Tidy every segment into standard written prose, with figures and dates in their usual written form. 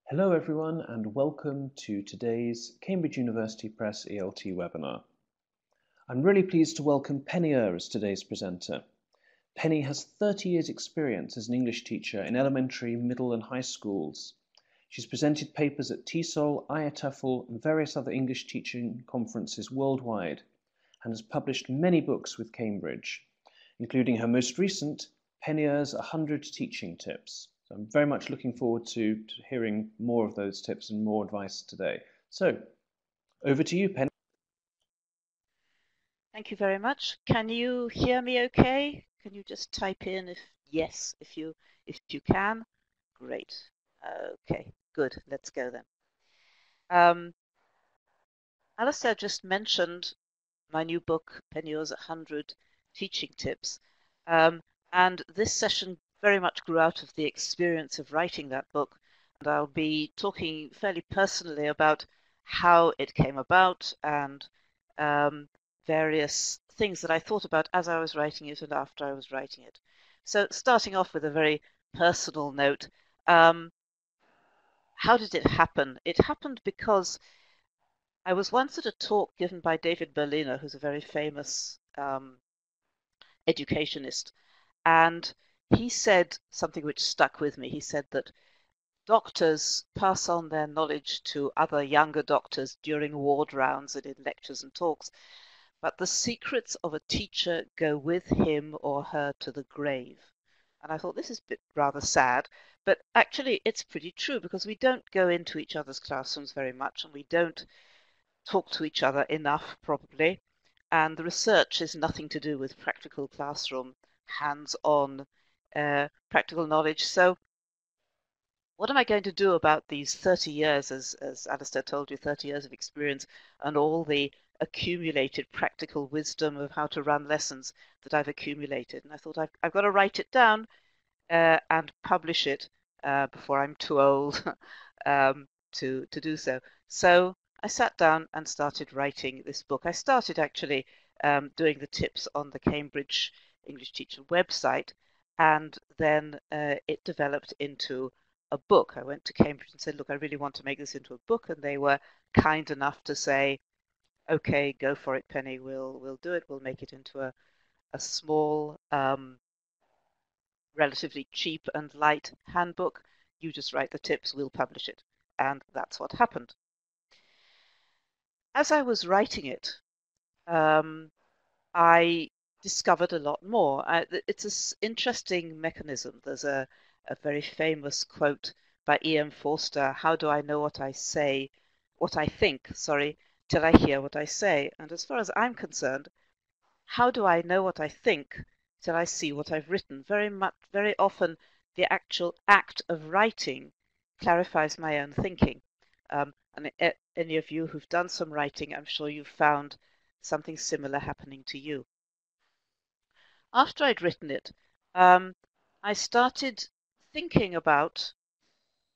Hello everyone and welcome to today's Cambridge University Press ELT webinar. I'm really pleased to welcome Penny as today's presenter. Penny has 30 years experience as an English teacher in elementary, middle and high schools. She's presented papers at TESOL, IATEFL and various other English teaching conferences worldwide and has published many books with Cambridge, including her most recent, Penny's 100 Teaching Tips. So I'm very much looking forward to hearing more of those tips and more advice today. So over to you, Penny. Thank you very much. Can you hear me okay? Can you just type in if yes, if you can? Great. Okay, good. Let's go then. Alistair just mentioned my new book, Penny's 100 Teaching Tips. And this session very much grew out of the experience of writing that book. And I'll be talking fairly personally about how it came about and various things that I thought about as I was writing it and after I was writing it. So starting off with a very personal note, how did it happen? It happened because I was once at a talk given by David Berliner, who's a very famous educationist, and he said something which stuck with me. He said that doctors pass on their knowledge to other younger doctors during ward rounds and in lectures and talks, but the secrets of a teacher go with him or her to the grave. And I thought this is a bit rather sad, but actually it's pretty true because we don't go into each other's classrooms very much and we don't talk to each other enough, probably. And the research is nothing to do with practical classroom, hands-on practical knowledge. So what am I going to do about these 30 years, as Alistair told you, 30 years of experience and all the accumulated practical wisdom of how to run lessons that I've accumulated? And I thought I've got to write it down and publish it before I'm too old to do so. So I sat down and started writing this book. I started actually doing the tips on the Cambridge English Teacher website, and then it developed into a book. I went to Cambridge and said, look, I really want to make this into a book, and they were kind enough to say, okay, go for it, Penny, we'll do it. We'll make it into a small, relatively cheap and light handbook. You just write the tips, we'll publish it. And that's what happened. As I was writing it, I discovered a lot more. It's an interesting mechanism. There's a very famous quote by E.M. Forster, how do I know what I think, till I hear what I say? And as far as I'm concerned, how do I know what I think till I see what I've written? Very often, the actual act of writing clarifies my own thinking. And any of you who've done some writing, I'm sure you've found something similar happening to you. After I'd written it, I started thinking about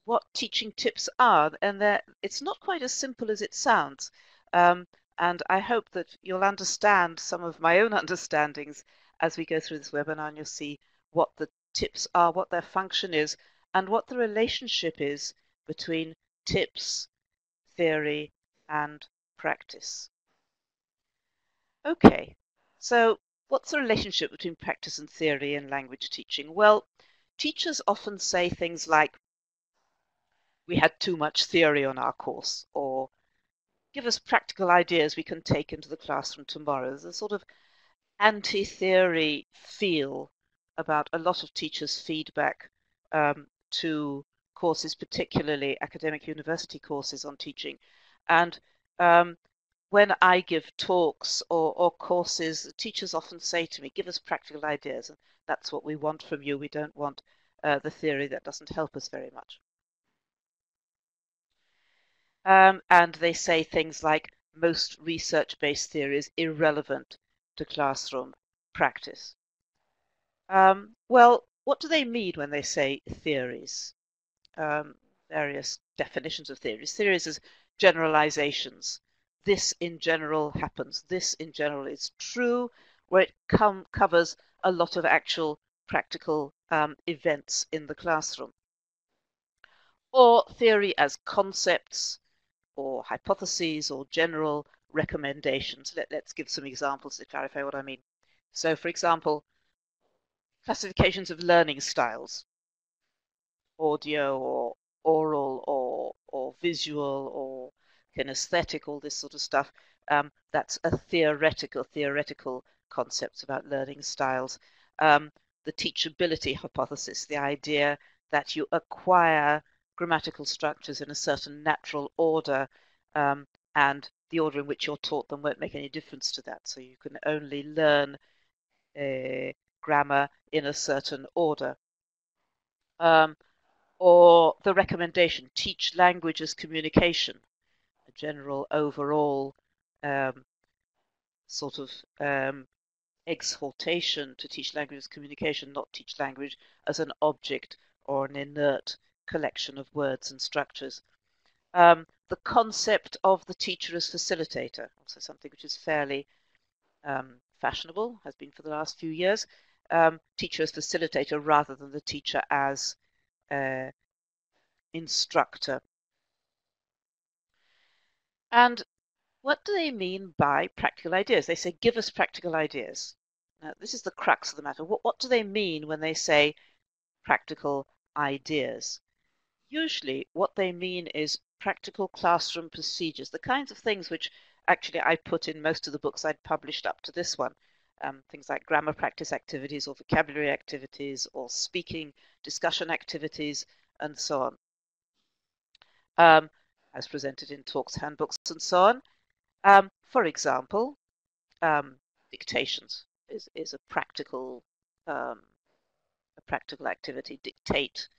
what teaching tips are, and it's not quite as simple as it sounds. And I hope that you'll understand some of my own understandings as we go through this webinar, and you'll see what the tips are, what their function is, and what the relationship is between tips, theory, and practice. Okay, so what's the relationship between practice and theory in language teaching? Well, teachers often say things like, we had too much theory on our course, or give us practical ideas we can take into the classroom tomorrow. There's a sort of anti-theory feel about a lot of teachers' feedback to courses, particularly academic university courses on teaching. And when I give talks or courses, teachers often say to me, give us practical ideas, and that's what we want from you. We don't want the theory that doesn't help us very much. And they say things like, most research-based theory is irrelevant to classroom practice. Well, what do they mean when they say theories? Various definitions of theories. Theories as generalizations. This in general happens. This in general is true, where it covers a lot of actual practical events in the classroom. or theory as concepts or hypotheses or general recommendations. Let's give some examples to clarify what I mean. So, for example, classifications of learning styles, audio or oral or visual or kinesthetic, all this sort of stuff. That's a theoretical concepts about learning styles. The teachability hypothesis, the idea that you acquire grammatical structures in a certain natural order, and the order in which you're taught them won't make any difference to that. So you can only learn grammar in a certain order. Or the recommendation, teach language as communication, a general overall sort of exhortation to teach language as communication, not teach language as an object or an inert collection of words and structures. The concept of the teacher as facilitator, also something which is fairly fashionable, has been for the last few years. Teacher as facilitator rather than the teacher as instructor. And what do they mean by practical ideas? They say, give us practical ideas. Now, this is the crux of the matter. What do they mean when they say practical ideas? Usually what they mean is practical classroom procedures, the kinds of things which actually I put in most of the books I'd published up to this one. Things like grammar practice activities or vocabulary activities or speaking discussion activities and so on, as presented in talks, handbooks and so on. For example, dictations is a practical activity. Dictate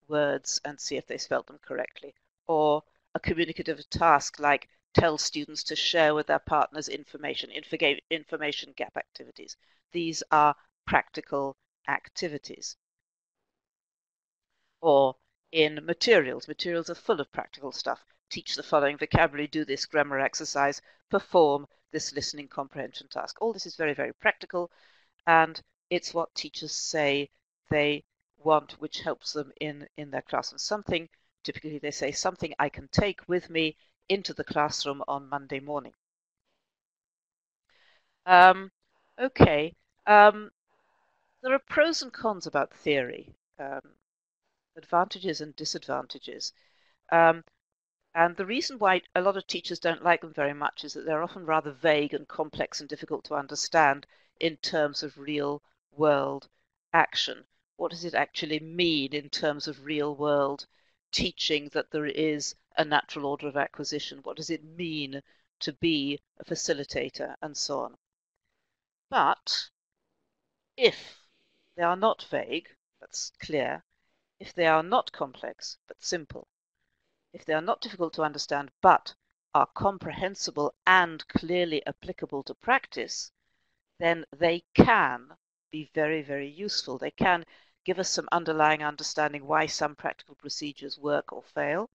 words and see if they spelt them correctly. Or a communicative task like tell students to share with their partners information gap activities. These are practical activities. Or in materials are full of practical stuff. Teach the following vocabulary, do this grammar exercise, perform this listening comprehension task. All this is very, very practical, and it's what teachers say they want, which helps them in their classroom. Something, typically they say, something I can take with me into the classroom on Monday morning. Okay, there are pros and cons about theory, advantages and disadvantages. And the reason why a lot of teachers don't like them very much is that they're often rather vague and complex and difficult to understand in terms of real world action. What does it actually mean in terms of real world teaching that there is a natural order of acquisition? What does it mean to be a facilitator and so on? But if they are not vague, that's clear, if they are not complex but simple, if they are not difficult to understand but are comprehensible and clearly applicable to practice, then they can be very, very useful. They can give us some underlying understanding why some practical procedures work or fail.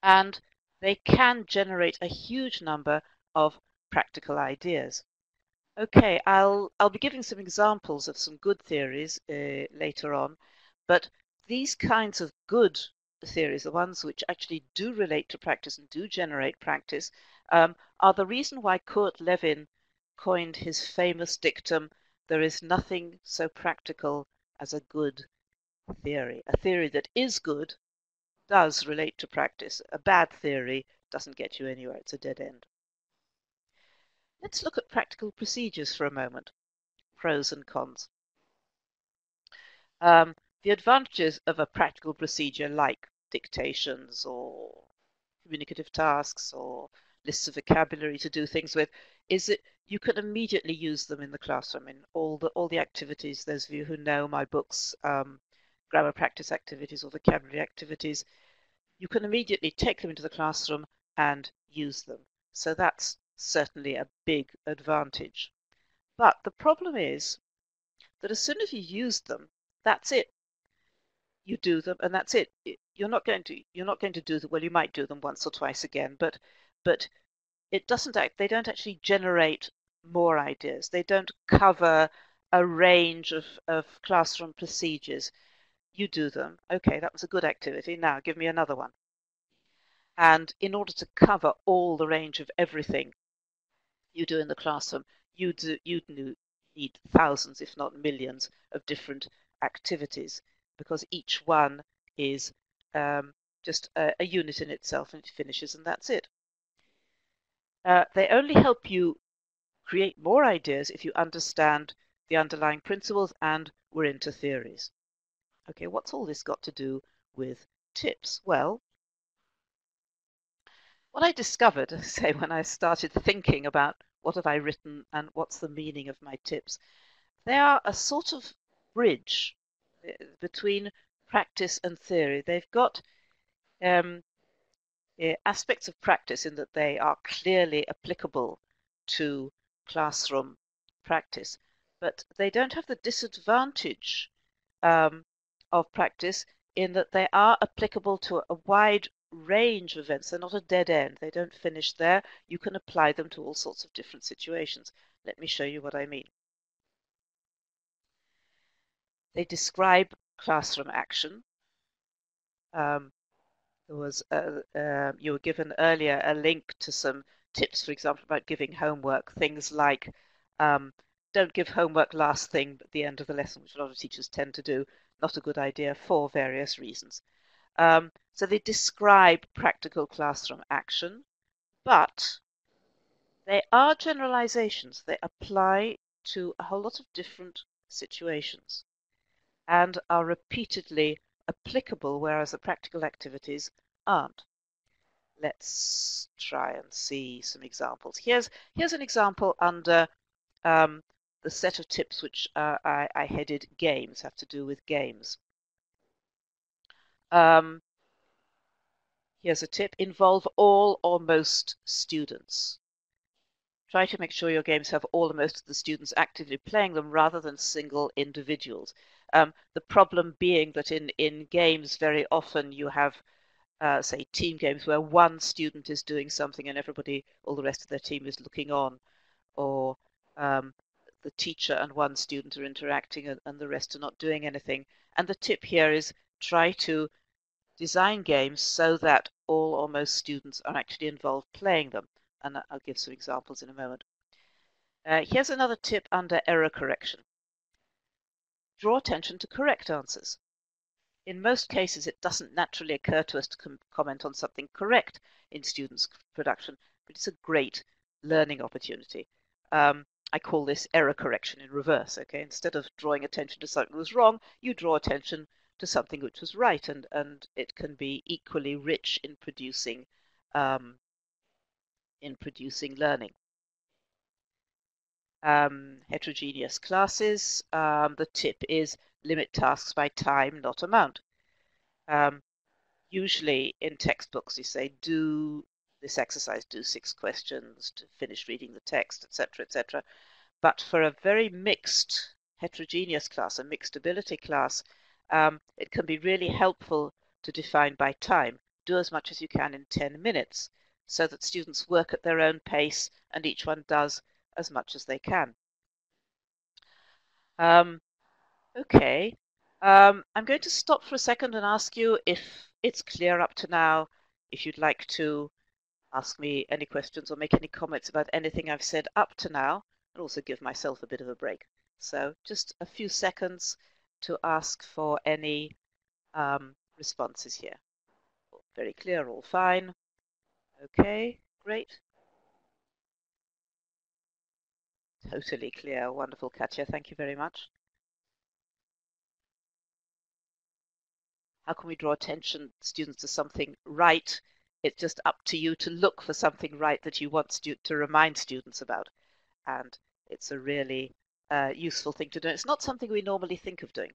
And they can generate a huge number of practical ideas. Okay, I'll be giving some examples of some good theories later on, but these kinds of good theories, the ones which actually do relate to practice and do generate practice, are the reason why Kurt Lewin coined his famous dictum, there is nothing so practical as a good theory. A theory that is good does relate to practice. A bad theory doesn't get you anywhere. It's a dead end. Let's look at practical procedures for a moment, pros and cons. The advantages of a practical procedure like dictations or communicative tasks or lists of vocabulary to do things with is that you can immediately use them in the classroom in all the activities. Those of you who know my books, grammar practice activities or vocabulary activities, you can immediately take them into the classroom and use them. So that's certainly a big advantage. But the problem is that as soon as you use them, that's it. You do them and that's it. You're not going to do them. Well, you might do them once or twice again, but it doesn't they don't actually generate more ideas. They don't cover a range of classroom procedures. you do them. Okay, that was a good activity. Now give me another one. And in order to cover all the range of everything you do in the classroom, you'd need thousands, if not millions, of different activities, because each one is just a unit in itself, and it finishes, and that's it. They only help you create more ideas if you understand the underlying principles and we're into theories. Okay, what's all this got to do with tips? Well, what I discovered, say, when I started thinking about what have I written and what's the meaning of my tips, they are a sort of bridge between practice and theory. They've got aspects of practice in that they are clearly applicable to classroom practice, but they don't have the disadvantage of practice in that they are applicable to a wide range of events. They're not a dead end. They don't finish there. You can apply them to all sorts of different situations. Let me show you what I mean. They describe classroom action. There was you were given earlier a link to some tips, for example, about giving homework. Things like don't give homework last thing at the end of the lesson, which a lot of teachers tend to do. Not a good idea for various reasons. So they describe practical classroom action, but they are generalizations. They apply to a whole lot of different situations and are repeatedly applicable, whereas the practical activities aren't. Let's try and see some examples. Here's an example under the set of tips which I headed games, have to do with games. Here's a tip: involve all or most students. Try to make sure your games have all or most of the students actively playing them rather than single individuals. The problem being that in games very often you have say team games where one student is doing something and everybody, all the rest of their team is looking on, or the teacher and one student are interacting and the rest are not doing anything. And the tip here is try to design games so that all or most students are actually involved playing them. And I'll give some examples in a moment. Here's another tip under error correction. Draw attention to correct answers. In most cases, it doesn't naturally occur to us to comment on something correct in students' production, but it's a great learning opportunity. I call this error correction in reverse. Okay, instead of drawing attention to something that was wrong, you draw attention to something which was right, and it can be equally rich in producing learning. Heterogeneous classes. The tip is limit tasks by time, not amount. Usually in textbooks you say do this exercise, do 6 questions to finish reading the text, etc., etc. But for a very mixed heterogeneous class, a mixed ability class, it can be really helpful to define by time. Do as much as you can in 10 minutes so that students work at their own pace and each one does as much as they can. Okay, I'm going to stop for a second and ask you if it's clear up to now, if you'd like to ask me any questions or make any comments about anything I've said up to now, and also give myself a bit of a break. So just a few seconds to ask for any responses here. Very clear, all fine. Okay, great. Totally clear. Wonderful, Katja. Thank you very much. How can we draw attention, students, to something right? It's just up to you to look for something right that you want to remind students about. And it's a really useful thing to do. It's not something we normally think of doing.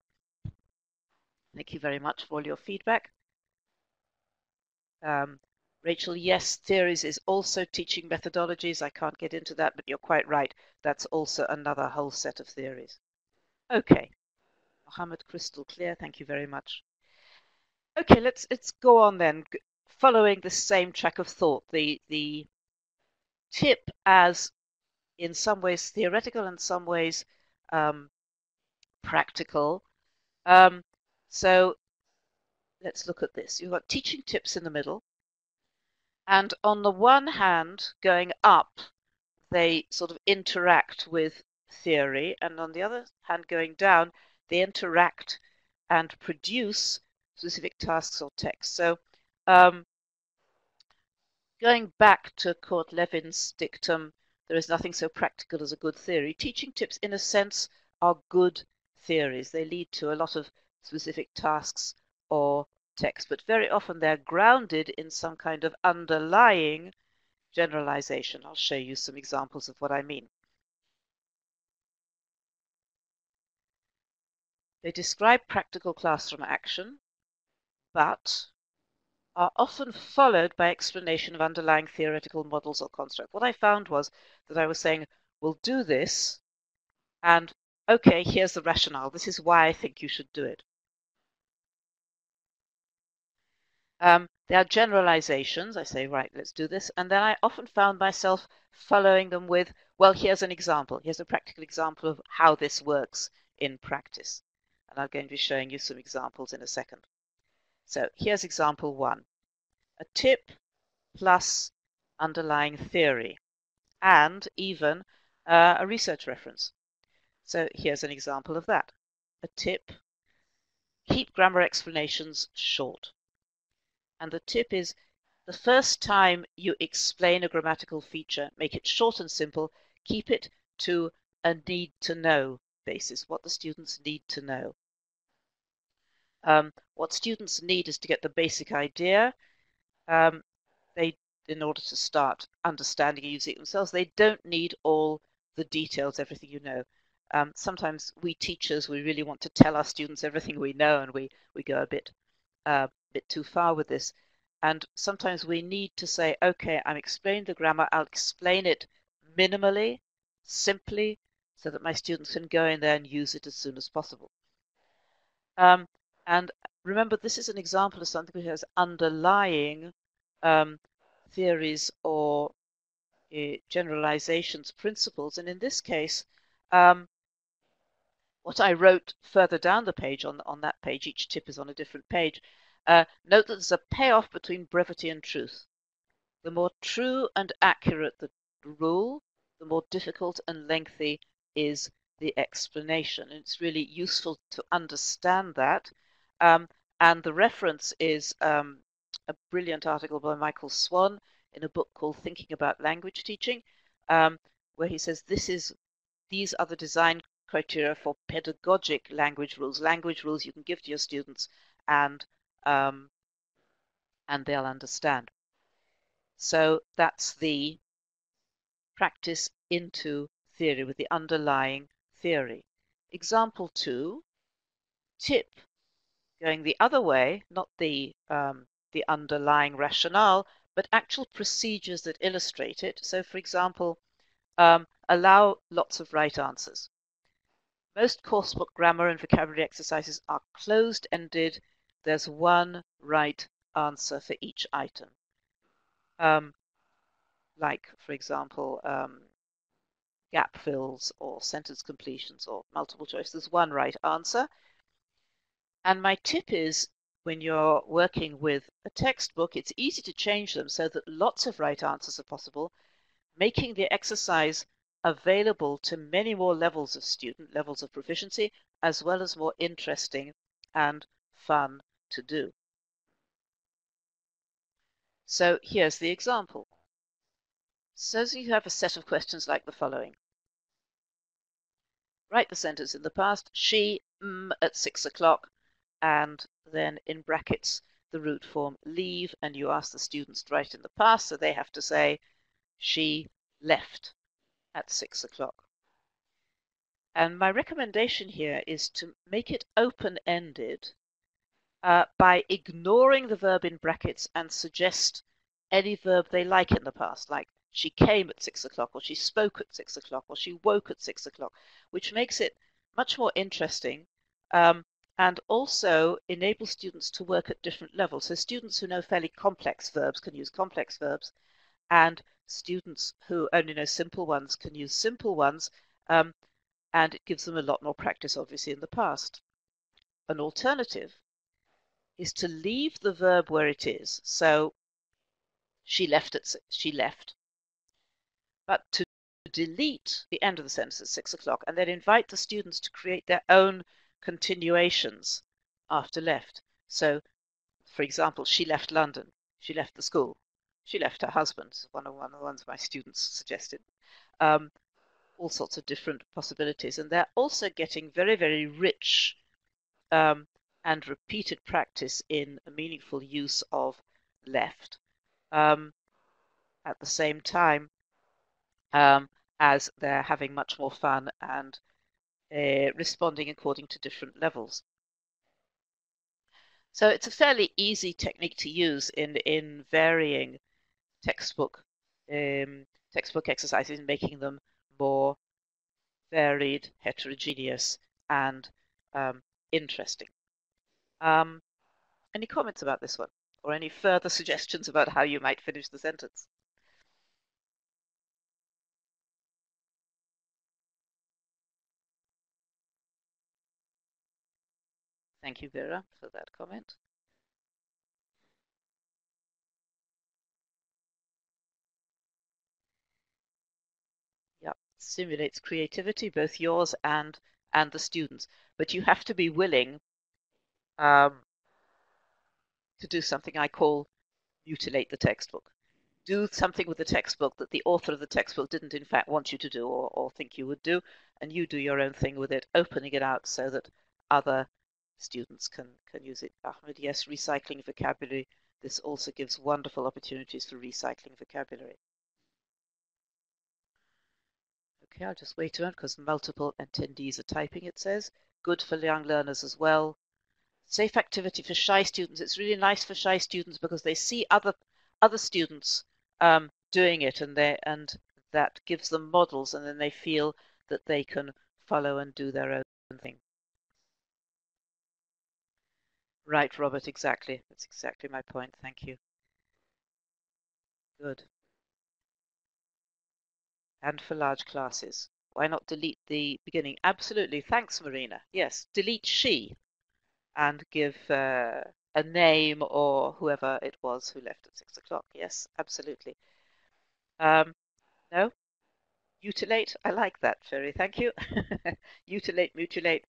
Thank you very much for all your feedback. Rachel, yes, theories is also teaching methodologies. I can't get into that, but you're quite right. That's also another whole set of theories. Okay. Mohammed, crystal clear. Thank you very much. Okay, let's go on then. Following the same track of thought, the tip as in some ways theoretical and some ways practical. So let's look at this. You've got teaching tips in the middle. And on the one hand, going up, they sort of interact with theory. And on the other hand, going down, they interact and produce specific tasks or text. So going back to Kurt Levin's dictum, there is nothing so practical as a good theory. Teaching tips, in a sense, are good theories. They lead to a lot of specific tasks or text, but very often they're grounded in some kind of underlying generalization. I'll show you some examples of what I mean. They describe practical classroom action, but are often followed by explanation of underlying theoretical models or constructs. What I found was that I was saying, we'll do this, and okay, here's the rationale. This is why I think you should do it. There are generalizations. I say, right, let's do this. And then I often found myself following them with, well, here's an example. Here's a practical example of how this works in practice. And I'm going to be showing you some examples in a second. So here's example 1. A tip plus underlying theory and even a research reference. So here's an example of that. A tip, keep grammar explanations short. And the tip is, the first time you explain a grammatical feature, make it short and simple, keep it to a need to know basis, what the students need to know. What students need is to get the basic idea. In order to start understanding and using it themselves, they don't need all the details, everything you know. Sometimes we teachers, we really want to tell our students everything we know, and we go a bit too far with this. And sometimes we need to say, okay, I'm explaining the grammar, I'll explain it minimally, simply, so that my students can go in there and use it as soon as possible. And remember, this is an example of something which has underlying theories or generalizations, principles. And in this case, what I wrote further down the page, on that page, each tip is on a different page, note that there's a payoff between brevity and truth. The more true and accurate the rule, the more difficult and lengthy is the explanation. And it's really useful to understand that. And the reference is a brilliant article by Michael Swan in a book called Thinking About Language Teaching, where he says these are the design criteria for pedagogic language rules you can give to your students, and they'll understand. So that's the practice into theory with the underlying theory. Example 2, tip, going the other way, not the underlying rationale, but actual procedures that illustrate it. So, for example, allow lots of right answers. Most coursebook grammar and vocabulary exercises are closed-ended. There's one right answer for each item. Like, for example, gap fills or sentence completions or multiple choice. There's one right answer. And my tip is, when you're working with a textbook, it's easy to change them so that lots of right answers are possible, making the exercise available to many more levels of proficiency, as well as more interesting and fun to do. So here's the example. Suppose you have a set of questions like the following. Write the sentence in the past, she at 6 o'clock, and then in brackets the root form leave, and you ask the students to write in the past, so they have to say she left at 6 o'clock. And my recommendation here is to make it open-ended by ignoring the verb in brackets and suggest any verb they like in the past, like she came at 6 o'clock, or she spoke at 6 o'clock, or she woke at 6 o'clock, which makes it much more interesting and also enables students to work at different levels. So students who know fairly complex verbs can use complex verbs, and students who only know simple ones can use simple ones, and it gives them a lot more practice, obviously, in the past. an alternative is to leave the verb where it is. So she left, but to delete the end of the sentence at 6 o'clock and then invite the students to create their own continuations after left. So, for example, she left London, she left the school, she left her husband, one of the ones my students suggested. All sorts of different possibilities. And they're also getting very, very rich and repeated practice in a meaningful use of left. At the same time, as they're having much more fun and responding according to different levels. So it's a fairly easy technique to use in varying textbook exercises, making them more varied, heterogeneous, and interesting. Any comments about this one, or any further suggestions about how you might finish the sentence? Thank you, Vera, for that comment. Yeah, stimulates creativity, both yours and the students. But you have to be willing to do something I call mutilate the textbook. Do something with the textbook that the author of the textbook didn't in fact want you to do or think you would do, and you do your own thing with it, opening it out so that other students can use it. Ahmed, yes, recycling vocabulary. This also gives wonderful opportunities for recycling vocabulary. Okay, I'll just wait a minute because multiple attendees are typing, it says. Good for young learners as well. Safe activity for shy students. It's really nice for shy students because they see other students doing it, and that gives them models, and then they feel that they can follow and do their own thing. Right, Robert, exactly. That's exactly my point. Thank you. Good. And for large classes. Why not delete the beginning? Absolutely. Thanks, Marina. Yes, delete she and give a name or whoever it was who left at 6 o'clock. Yes, absolutely. No? Mutilate? I like that, Ferry. Thank you. Mutilate, mutilate.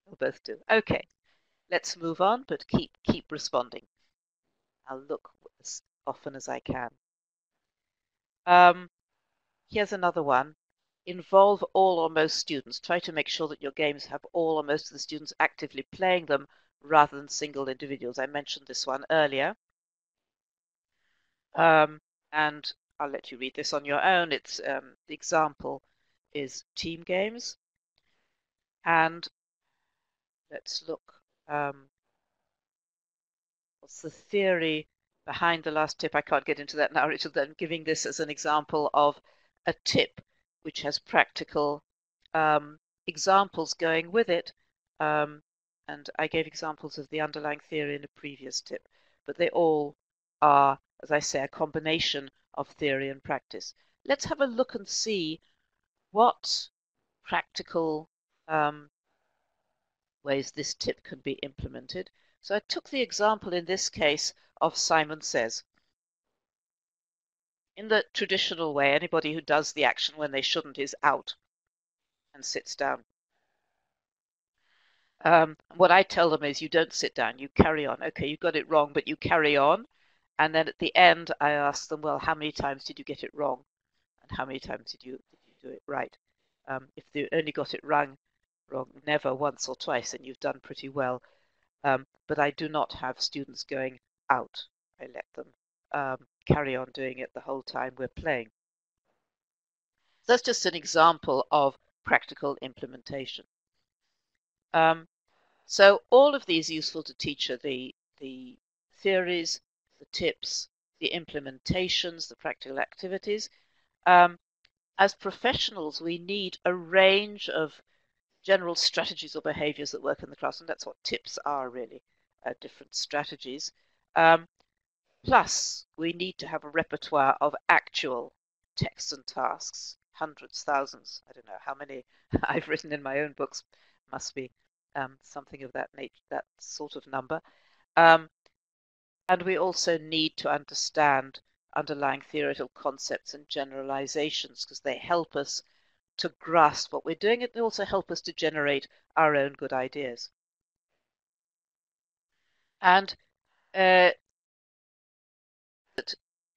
We'll both do. Okay, let's move on, but keep responding. I'll look as often as I can. Here's another one. Involve all or most students. Try to make sure that your games have all or most of the students actively playing them rather than single individuals. I mentioned this one earlier. And I'll let you read this on your own. It's the example is team games. And let's look. What's the theory behind the last tip? I can't get into that now, Richard. I'm giving this as an example of a tip which has practical examples going with it. And I gave examples of the underlying theory in a previous tip, but they all are, as I say, a combination of theory and practice. Let's have a look and see what practical ways this tip can be implemented. So I took the example in this case of Simon Says. In the traditional way, anybody who does the action when they shouldn't is out and sits down. What I tell them is you don't sit down, you carry on. Okay, you got it wrong, but you carry on. And then at the end, I ask them, well, how many times did you get it wrong? And how many times did you do it right? If they only got it wrong, never, once or twice, then you've done pretty well. But I do not have students going out. I let them carry on doing it the whole time we're playing. So that's just an example of practical implementation. So all of these are useful to teacher, the theories, the tips, the implementations, the practical activities. As professionals, we need a range of general strategies or behaviors that work in the classroom. That's what tips are, really, different strategies. Plus, we need to have a repertoire of actual texts and tasks, hundreds, thousands. I don't know how many I've written in my own books, must be something of that nature, that sort of number. And we also need to understand underlying theoretical concepts and generalizations because they help us to grasp what we're doing. They also help us to generate our own good ideas. And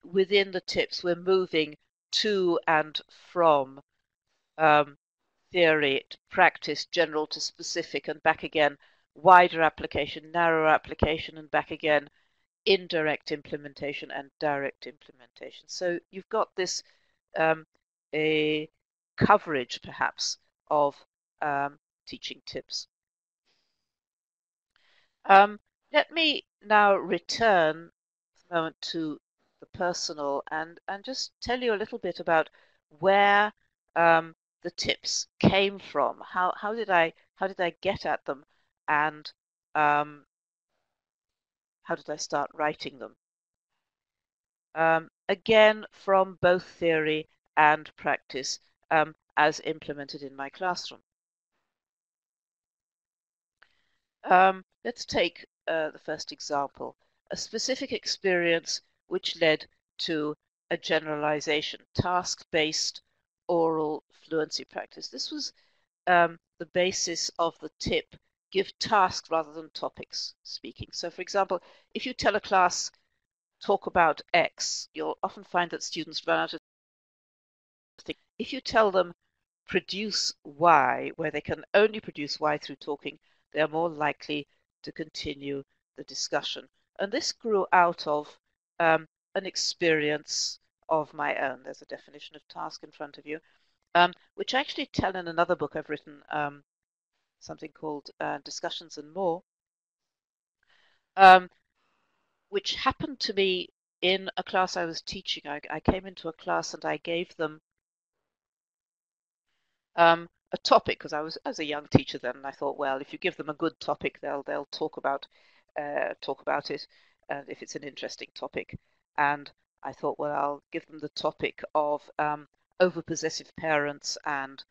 within the tips, we're moving to and from theory to practice, general to specific, and back again, wider application, narrower application, and back again, indirect implementation and direct implementation. So you've got this a coverage, perhaps, of teaching tips. Let me now return for a moment to the personal and just tell you a little bit about where the tips came from. How did I get at them, and how did I start writing them? Again, from both theory and practice as implemented in my classroom. Let's take the first example, a specific experience which led to a generalization, task-based oral fluency practice. This was the basis of the tip, give tasks rather than topics speaking. So for example, if you tell a class, talk about X, you'll often find that students run out of things. If you tell them, produce Y, where they can only produce Y through talking, they are more likely to continue the discussion. And this grew out of an experience of my own. There's a definition of task in front of you, which I actually tell in another book I've written, something called Discussions and More, which happened to be in a class I was teaching. I came into a class and I gave them a topic, because I was a young teacher then, and I thought, well, if you give them a good topic, they'll talk about it, if it's an interesting topic. And I thought, well, I'll give them the topic of overpossessive parents and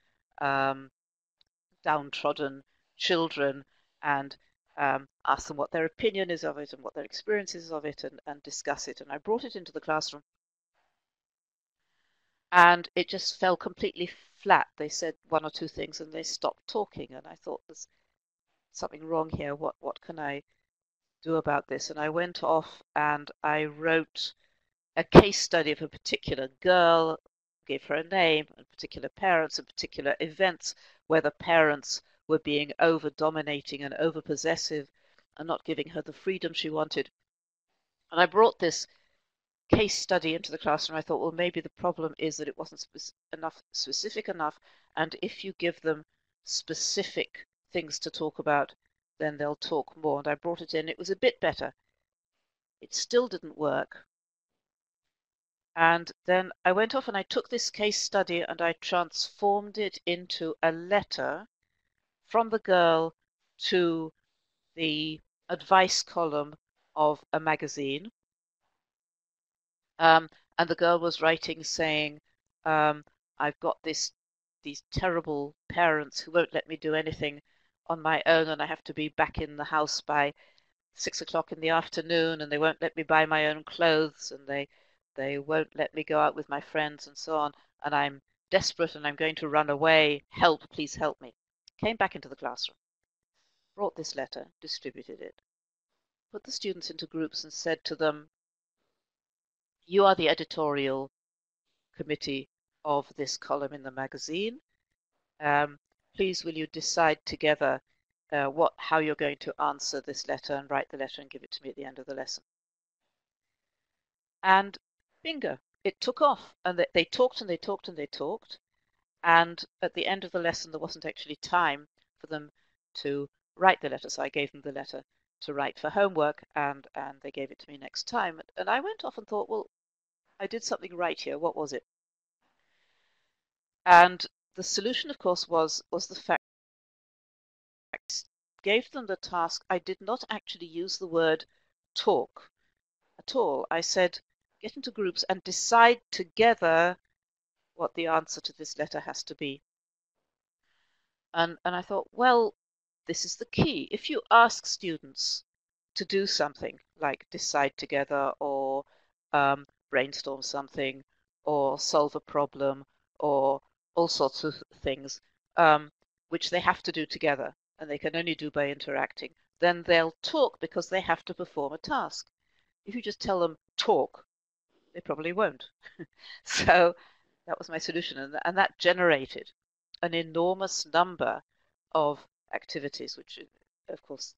downtrodden children, and ask them what their opinion is of it and what their experience is of it, and discuss it. And I brought it into the classroom, and it just fell completely flat. They said one or two things and they stopped talking, and I thought, there's something wrong here. What can I do about this? And I went off and I wrote a case study of a particular girl, gave her a name, and particular parents, and particular events where the parents were being over dominating and over possessive and not giving her the freedom she wanted. And I brought this case study into the classroom. I thought, well, maybe the problem is that it wasn't specific enough, and if you give them specific things to talk about, then they'll talk more. And I brought it in. It was a bit better. It still didn't work. And then I went off and I took this case study and I transformed it into a letter from the girl to the advice column of a magazine. And the girl was writing saying, I've got these terrible parents who won't let me do anything on my own, and I have to be back in the house by 6 o'clock in the afternoon, and they won't let me buy my own clothes, and they won't let me go out with my friends, and so on, and I'm desperate and I'm going to run away. Help, please help me. Came back into the classroom, brought this letter, distributed it, put the students into groups and said to them, you are the editorial committee of this column in the magazine. Please will you decide together how you're going to answer this letter, and write the letter and give it to me at the end of the lesson. And bingo, it took off, and they talked and they talked and they talked, and at the end of the lesson there wasn't actually time for them to write the letter, so I gave them the letter to write for homework, and they gave it to me next time. And I went off and thought, well, I did something right here. What was it? And the solution, of course, was the fact I gave them the task. I did not actually use the word talk at all. I said, get into groups and decide together what the answer to this letter has to be. And I thought, well, this is the key. If you ask students to do something like decide together or brainstorm something or solve a problem or all sorts of things which they have to do together and they can only do by interacting, then they'll talk because they have to perform a task. If you just tell them talk, they probably won't. So that was my solution, and that generated an enormous number of activities, which of course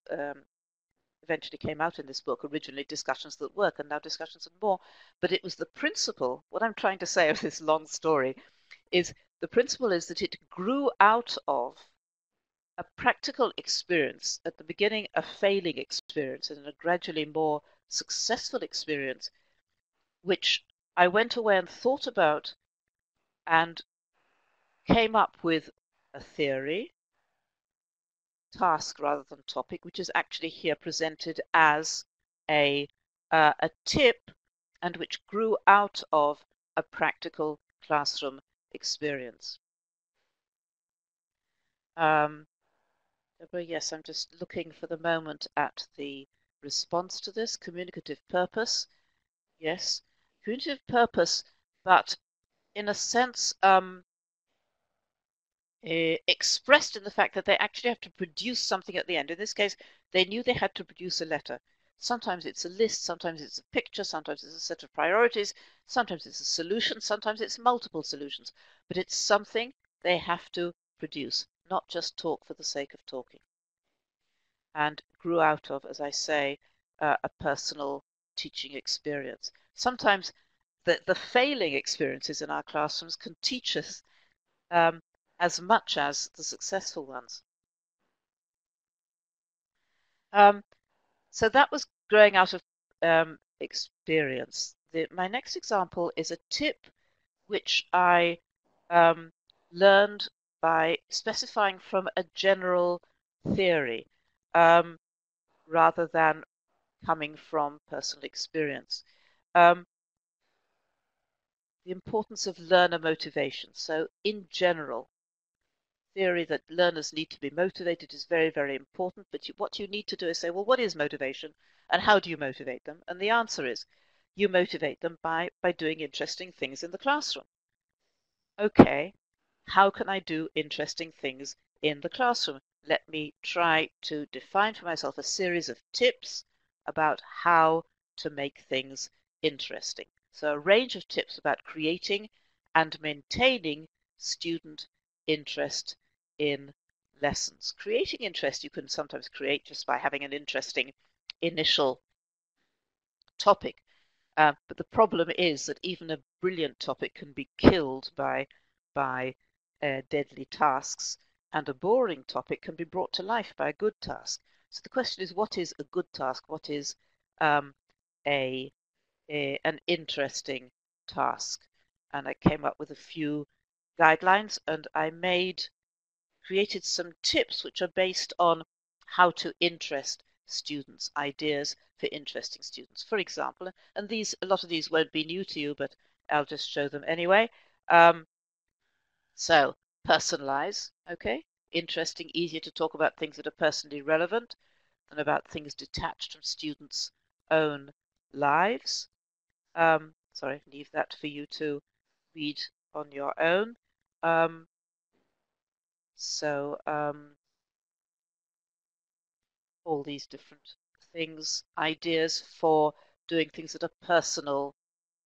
eventually came out in this book. Originally discussions that work, and now discussions and more. But it was the principle. What I'm trying to say of this long story is the principle is that it grew out of a practical experience at the beginning, a failing experience, and a gradually more successful experience, which I went away and thought about and came up with a theory, task rather than topic, which is actually here presented as a tip and which grew out of a practical classroom experience. Yes, I'm just looking for the moment at the response to this. Communicative purpose. Yes, communicative purpose, but in a sense expressed in the fact that they actually have to produce something at the end. In this case, they knew they had to produce a letter. Sometimes it's a list, sometimes it's a picture, sometimes it's a set of priorities, sometimes it's a solution, sometimes it's multiple solutions. But it's something they have to produce, not just talk for the sake of talking. And grew out of, as I say, a personal teaching experience. Sometimes the failing experiences in our classrooms can teach us as much as the successful ones. So that was growing out of experience. My next example is a tip which I learned by specifying from a general theory rather than coming from personal experience. The importance of learner motivation. So in general, theory that learners need to be motivated is very, very important. But what you need to do is say, well, what is motivation and how do you motivate them? And the answer is you motivate them by doing interesting things in the classroom. Okay, how can I do interesting things in the classroom? Let me try to define for myself a series of tips about how to make things interesting. So a range of tips about creating and maintaining student interest in lessons. Creating interest you can sometimes create just by having an interesting initial topic. But the problem is that even a brilliant topic can be killed by deadly tasks, and a boring topic can be brought to life by a good task. So the question is, what is a good task? What is an interesting task? And I came up with a few guidelines, and I created some tips which are based on how to interest students, ideas for interesting students. For example, and a lot of these won't be new to you, but I'll just show them anyway. So personalize, okay? Interesting, easier to talk about things that are personally relevant than about things detached from students' own lives. Sorry, leave that for you to read on your own. All these different things, ideas for doing things that are personal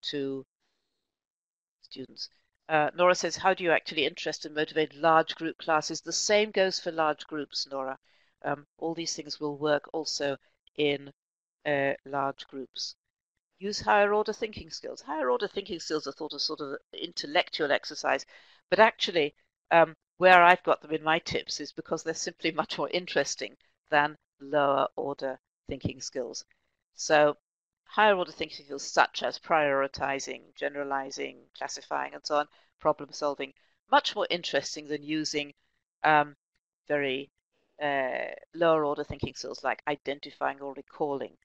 to students. Nora says, how do you actually interest and motivate large group classes? The same goes for large groups, Nora. All these things will work also in large groups. Use higher order thinking skills. Higher order thinking skills are thought of sort of intellectual exercise, but actually where I've got them in my tips is because they're simply much more interesting than lower order thinking skills. So higher order thinking skills such as prioritizing, generalizing, classifying, and so on, problem solving, much more interesting than using very lower order thinking skills like identifying or recalling.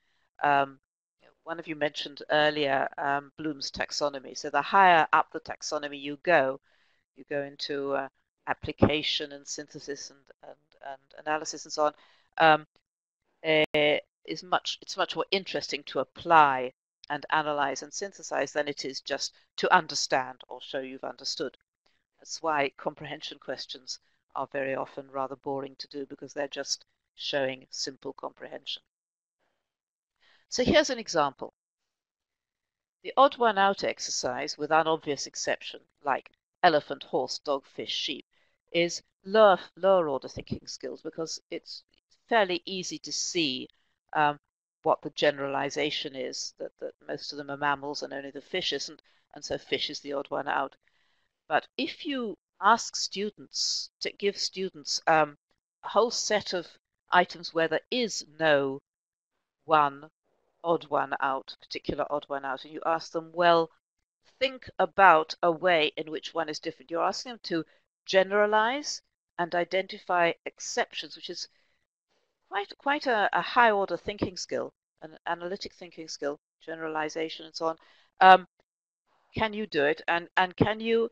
One of you mentioned earlier Bloom's taxonomy. So the higher up the taxonomy you go into application and synthesis and analysis and so on, it's much more interesting to apply and analyze and synthesize than it is just to understand or show you've understood. That's why comprehension questions are very often rather boring to do, because they're just showing simple comprehension. So here's an example. The odd one out exercise, with an obvious exception, like elephant, horse, dog, fish, sheep, is lower order thinking skills, because it's fairly easy to see what the generalization is, that most of them are mammals and only the fish isn't, and so fish is the odd one out. But if you ask students to give students a whole set of items where there is no one odd one out, particular odd one out, and you ask them, well, think about a way in which one is different. You're asking them to generalize and identify exceptions, which is quite a high order thinking skill, an analytic thinking skill, generalization and so on. Can you do it? And can you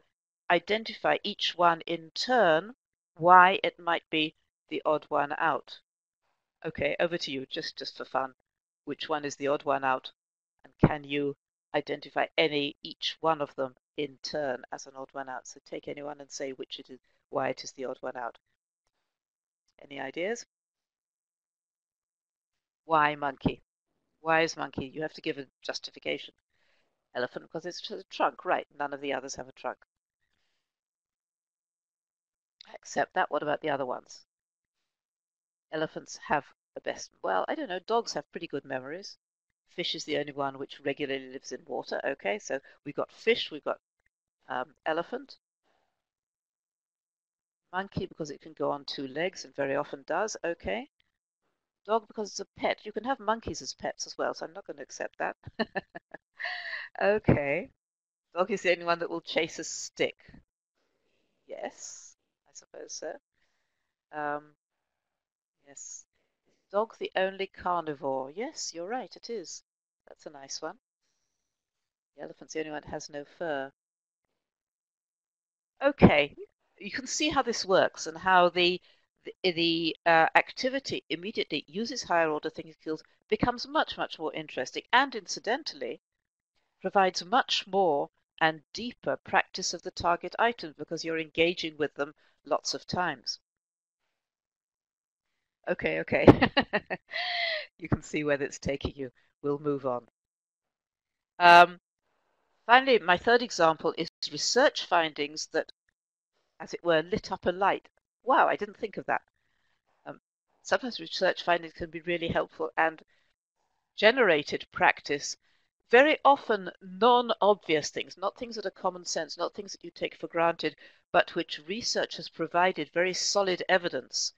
identify each one in turn, why it might be the odd one out? Okay, over to you, just for fun. Which one is the odd one out? And can you identify each one of them in turn as an odd one out? So take anyone and say which it is, why it is the odd one out. Any ideas? Why monkey? Why is monkey? You have to give a justification. Elephant, because it's a trunk, right? None of the others have a trunk. Accept that. What about the other ones? Elephants have the best. Well, I don't know. Dogs have pretty good memories. Fish is the only one which regularly lives in water. Okay, so we've got fish, we've got elephant. Monkey, because it can go on 2 legs and very often does. Okay. Dog, because it's a pet. You can have monkeys as pets as well, so I'm not going to accept that. Okay. Dog is the only one that will chase a stick. Yes, I suppose so. Yes. Dog the only carnivore. Yes, you're right, it is. That's a nice one. The elephant's the only one that has no fur. Okay, you can see how this works and how the activity immediately uses higher order thinking skills, becomes much more interesting, and incidentally provides much more and deeper practice of the target items, because you're engaging with them lots of times. Okay. You can see where it's taking you. We'll move on. Finally, my third example is research findings that, as it were, lit up a light. Wow, I didn't think of that. Sometimes research findings can be really helpful, and generated practice, very often non-obvious things, not things that are common sense, not things that you take for granted, but which research has provided very solid evidence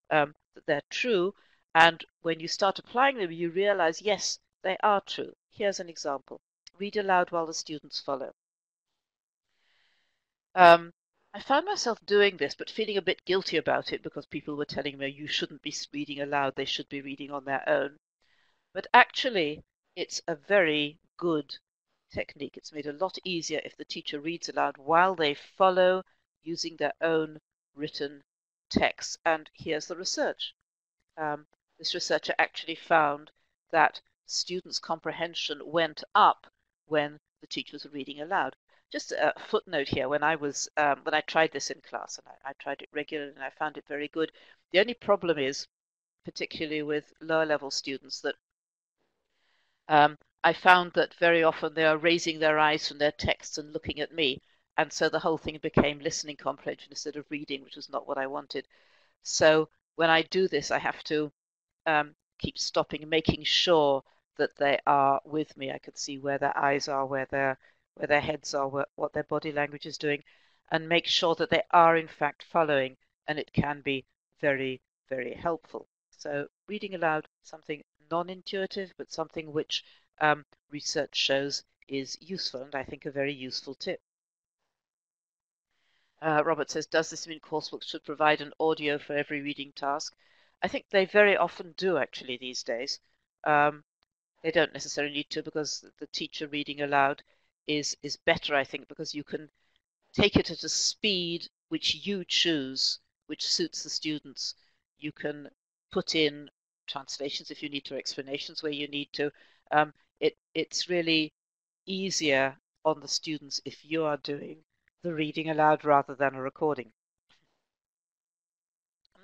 that they're true. And when you start applying them, you realize, yes, they are true. Here's an example. Read aloud while the students follow. I found myself doing this, but feeling a bit guilty about it, because people were telling me you shouldn't be reading aloud, they should be reading on their own. But actually, it's a very good technique. It's made a lot easier if the teacher reads aloud while they follow, using their own written text. And here's the research. This researcher actually found that students' comprehension went up when the teacher was reading aloud. Just a footnote here, when I tried this in class, and I tried it regularly, and I found it very good. The only problem is, particularly with lower level students, that I found that very often they are raising their eyes from their texts and looking at me, and so the whole thing became listening comprehension instead of reading, which was not what I wanted. So when I do this, I have to keep stopping, making sure that they are with me. I can see where their eyes are, where their heads are, what their body language is doing, and make sure that they are in fact following, and it can be very, very helpful. So reading aloud, something non-intuitive, but something which research shows is useful, and I think a very useful tip. Robert says, does this mean coursebooks should provide an audio for every reading task? I think they very often do, actually, these days. They don't necessarily need to, because the teacher reading aloud is better, I think, because you can take it at a speed which you choose, which suits the students. You can put in translations if you need to, or explanations where you need to. It's really easier on the students if you are doing the reading aloud rather than a recording.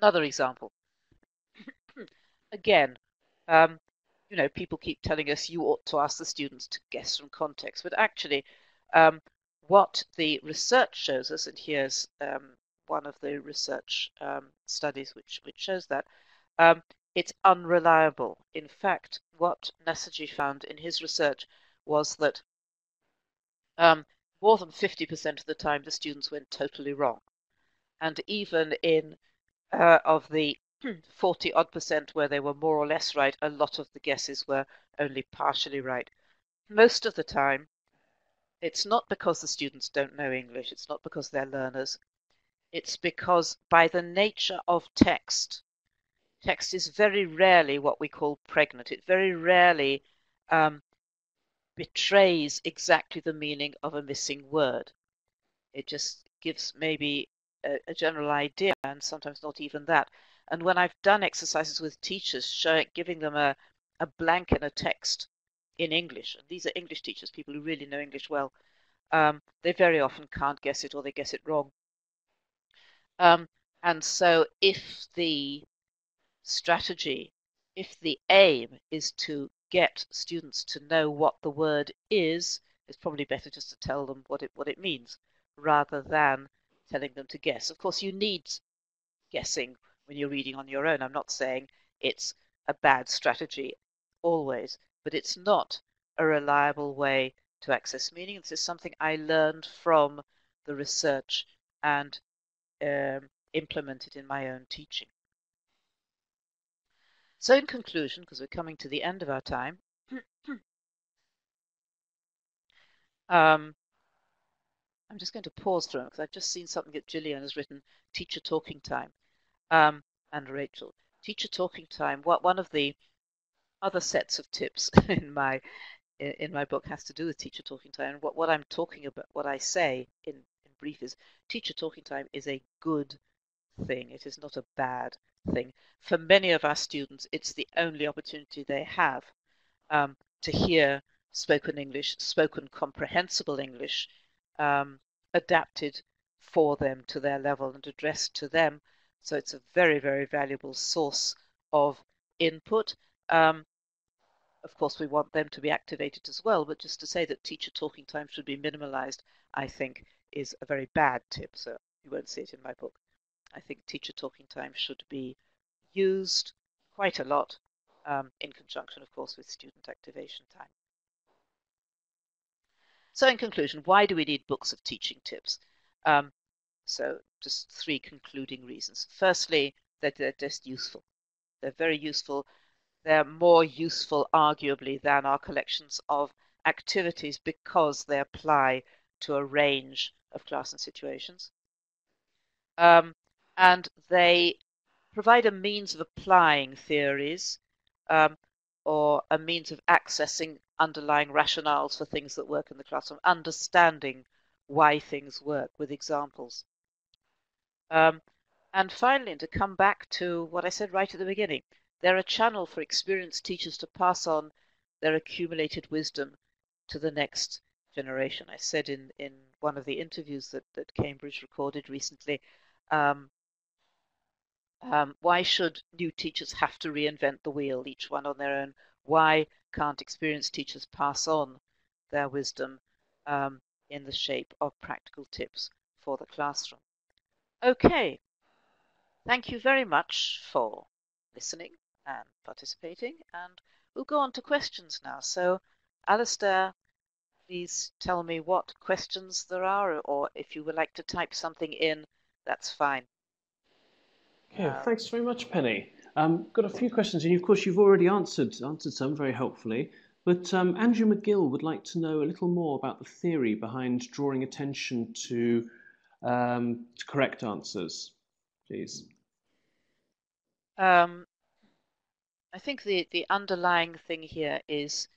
Another example. Again, people keep telling us you ought to ask the students to guess from context, but actually, what the research shows us, and here's one of the research studies which shows that, it's unreliable. In fact, what Nasaji found in his research was that more than 50% of the time the students went totally wrong. And even in of the 40-odd% where they were more or less right, a lot of the guesses were only partially right. Most of the time, it's not because the students don't know English, it's not because they're learners, it's because by the nature of text is very rarely what we call pregnant. It very rarely betrays exactly the meaning of a missing word. It just gives maybe a general idea, and sometimes not even that. And when I've done exercises with teachers, giving them a blank in a text in English, and these are English teachers, people who really know English well, they very often can't guess it or they guess it wrong. And so if the strategy, if the aim is to get students to know what the word is, it's probably better just to tell them what it means rather than telling them to guess. Of course, you need guessing when you're reading on your own. I'm not saying it's a bad strategy always, but it's not a reliable way to access meaning. This is something I learned from the research and implemented in my own teaching. So in conclusion, because we're coming to the end of our time, I'm just going to pause for a moment because I've just seen something that Gillian has written, teacher talking time, and Rachel. Teacher talking time, one of the other sets of tips in my book has to do with teacher talking time. And what I'm talking about, what I say in brief is teacher talking time is a good thing. It is not a bad thing. For many of our students, it's the only opportunity they have to hear spoken English, spoken comprehensible English, adapted for them to their level and addressed to them. So it's a very, very valuable source of input. Of course, we want them to be activated as well, but just to say that teacher talking time should be minimalized, I think, is a very bad tip. So you won't see it in my book. I think teacher talking time should be used quite a lot in conjunction, of course, with student activation time. So in conclusion, why do we need books of teaching tips? So just 3 concluding reasons. Firstly, that they're just useful. They're very useful. They're more useful, arguably, than our collections of activities because they apply to a range of class and situations. And they provide a means of applying theories or a means of accessing underlying rationales for things that work in the classroom, understanding why things work with examples. And finally, and to come back to what I said right at the beginning, they're a channel for experienced teachers to pass on their accumulated wisdom to the next generation. I said in one of the interviews that Cambridge recorded recently, why should new teachers have to reinvent the wheel, each one on their own? Why can't experienced teachers pass on their wisdom in the shape of practical tips for the classroom? Okay, thank you very much for listening and participating, and we'll go on to questions now. So, Alistair, please tell me what questions there are, or if you would like to type something in, that's fine. Okay, thanks very much, Penny. Got a few questions, and of course you've already answered some very helpfully. But Andrew McGill would like to know a little more about the theory behind drawing attention to correct answers, please. I think the underlying thing here is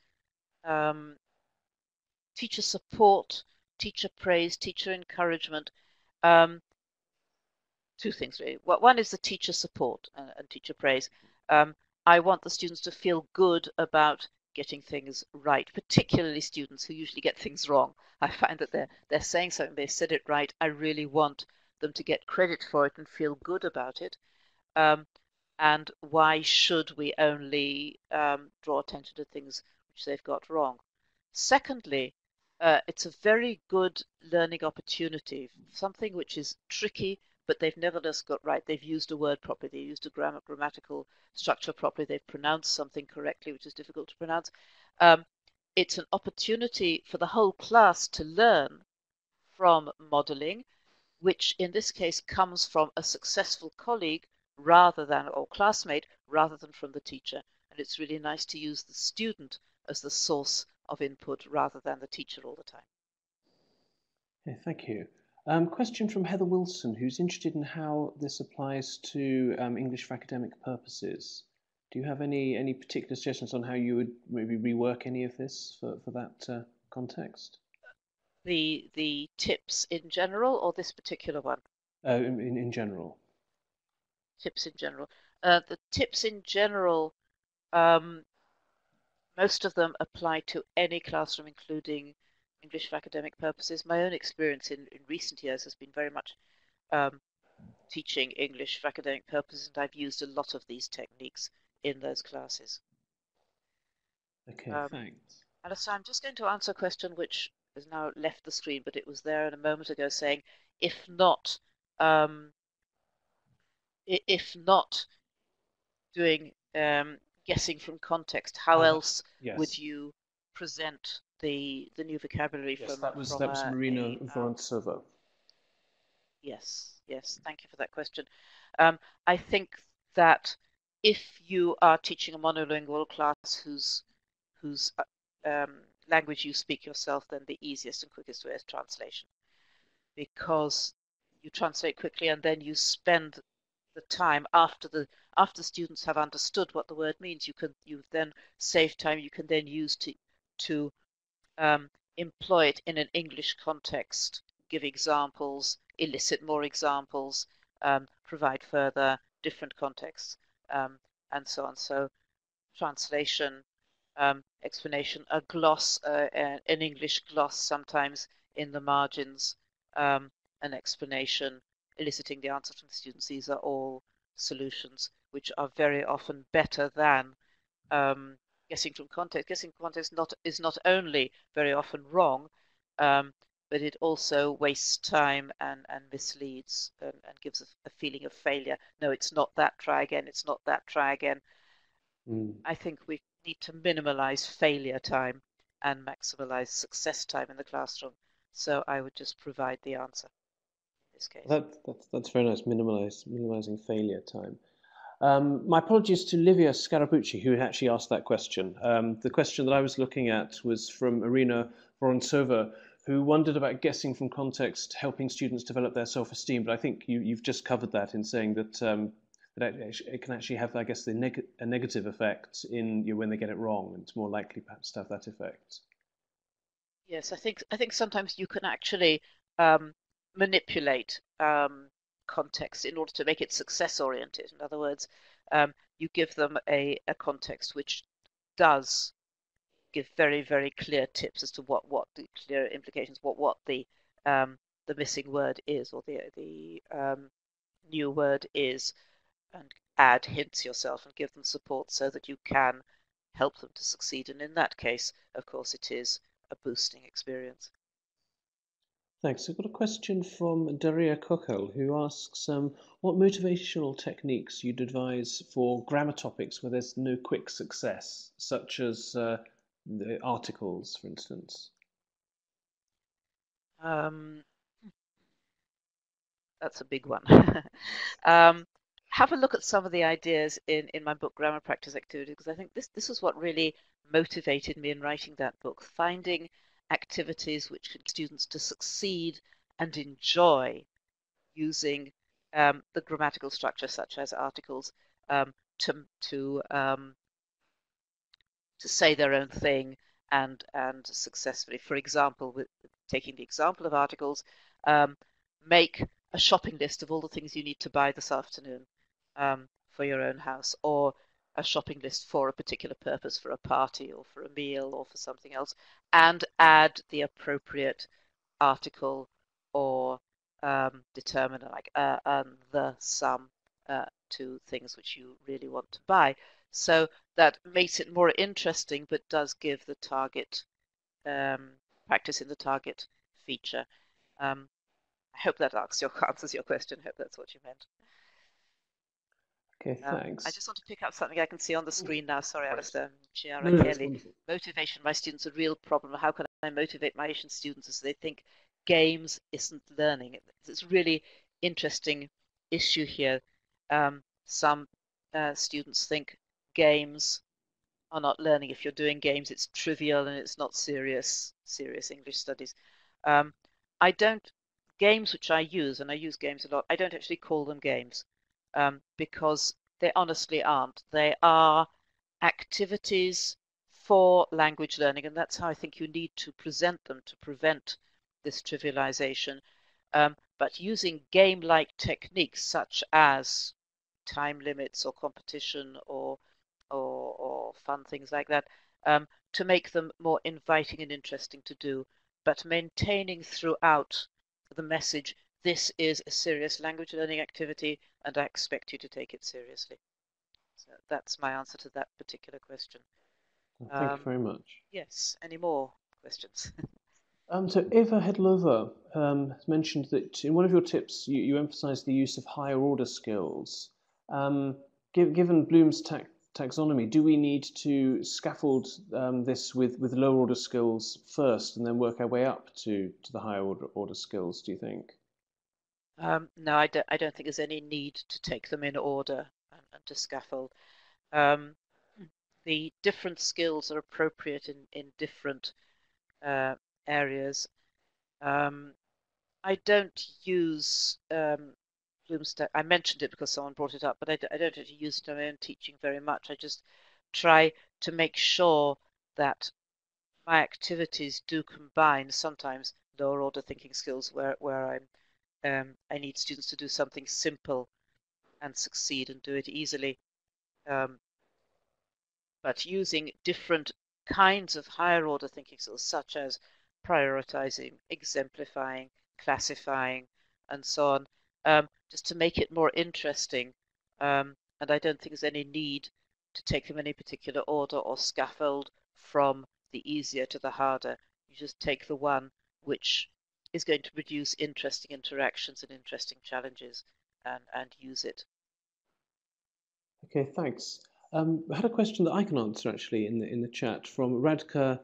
teacher support, teacher praise, teacher encouragement. two things really. One is the teacher support and teacher praise. I want the students to feel good about getting things right, particularly students who usually get things wrong. I find that they're saying something, they said it right. I really want them to get credit for it and feel good about it. And why should we only draw attention to things which they've got wrong? Secondly, it's a very good learning opportunity, something which is tricky, but they've nevertheless got right. They've used a word properly, they've used a grammatical structure properly, they've pronounced something correctly, which is difficult to pronounce. It's an opportunity for the whole class to learn from modeling, which in this case comes from a successful colleague rather than, or classmate, rather than from the teacher. And it's really nice to use the student as the source of input rather than the teacher all the time. Okay, thank you. Question from Heather Wilson, who's interested in how this applies to English for academic purposes. Do you have any particular suggestions on how you would maybe rework any of this for that context? The tips in general, or this particular one? In general. Tips in general. The tips in general, most of them apply to any classroom, including English for academic purposes. My own experience in recent years has been very much teaching English for academic purposes, and I've used a lot of these techniques in those classes. Okay, thanks. And so I'm just going to answer a question which has now left the screen, but it was there a moment ago, saying, if not doing guessing from context, how else Yes. would you present the new vocabulary Yes, from that was a Marina Vorontsova. Yes, thank you for that question. I think that if you are teaching a monolingual class whose language you speak yourself, then the easiest and quickest way is translation, because you translate quickly and then you spend the time after students have understood what the word means. You then save time. You can then use to employ it in an English context, give examples, elicit more examples, provide further different contexts, and so on. So translation, explanation, a gloss, an English gloss sometimes in the margins, an explanation, eliciting the answer from the students. These are all solutions which are very often better than guessing from context. Guessing from context is not only very often wrong, but it also wastes time and misleads and gives a feeling of failure. No, it's not that, try again. It's not that, try again. I think we need to minimize failure time and maximize success time in the classroom. So I would just provide the answer in this case. That's very nice, minimizing failure time. My apologies to Livia Scarabucci, who had actually asked that question. The question that I was looking at was from Irina Vorontsova, who wondered about guessing from context, helping students develop their self-esteem. But I think you've just covered that in saying that it can actually have, I guess, a negative effect in when they get it wrong. It's more likely perhaps to have that effect. Yes, I think sometimes you can actually manipulate context in order to make it success oriented. In other words, you give them a context which does give very, very clear tips as to what the clear implications, what the missing word is, or the new word is, and add hints yourself and give them support so that you can help them to succeed. And in that case, of course, it is a boosting experience. Thanks. I've got a question from Daria Kokel, who asks what motivational techniques you'd advise for grammar topics where there's no quick success, such as the articles, for instance. That's a big one. Have a look at some of the ideas in my book, Grammar Practice Activity, because I think this is what really motivated me in writing that book, finding activities which can students to succeed and enjoy using the grammatical structure, such as articles, to say their own thing and successfully. For example, with taking the example of articles, make a shopping list of all the things you need to buy this afternoon for your own house, or a shopping list for a particular purpose, for a party or for a meal or for something else, and add the appropriate article or determiner like the sum to things which you really want to buy. So that makes it more interesting, but does give the target practice in the target feature. I hope that answers your question. I hope that's what you meant. Okay, thanks. I just want to pick up something I can see on the screen now. Sorry, Right. Alistair. Chiara No, it's Kelly. wonderful. Motivation. My students a real problem. How can I motivate my Asian students as they think games isn't learning? It's a really interesting issue here. Some students think games are not learning. If you're doing games, it's trivial and it's not serious English studies. I don't games which I use, and I use games a lot. I don't actually call them games because they honestly aren't. They are activities for language learning, and that's how I think you need to present them to prevent this trivialization. But using game-like techniques such as time limits or competition or fun things like that to make them more inviting and interesting to do, but maintaining throughout the message, this is a serious language learning activity and I expect you to take it seriously. So that's my answer to that particular question. Thank you very much. Yes, any more questions? So Eva Hedlova has mentioned that in one of your tips you emphasise the use of higher order skills. Given Bloom's taxonomy, do we need to scaffold this with lower order skills first and then work our way up to the higher order skills, do you think? No, I don't think there's any need to take them in order and to scaffold. Um, the different skills are appropriate in different areas. I don't use Bloomsday. I mentioned it because someone brought it up, but I don't actually use it in my own teaching very much. I just try to make sure that my activities do combine sometimes lower order thinking skills where I need students to do something simple and succeed and do it easily. But using different kinds of higher order thinking skills, such as prioritizing, exemplifying, classifying, and so on, just to make it more interesting. And I don't think there's any need to take them in any particular order or scaffold from the easier to the harder. You just take the one which is going to produce interesting interactions and interesting challenges and use it. Okay, thanks. I had a question that I can answer actually in the chat from Radka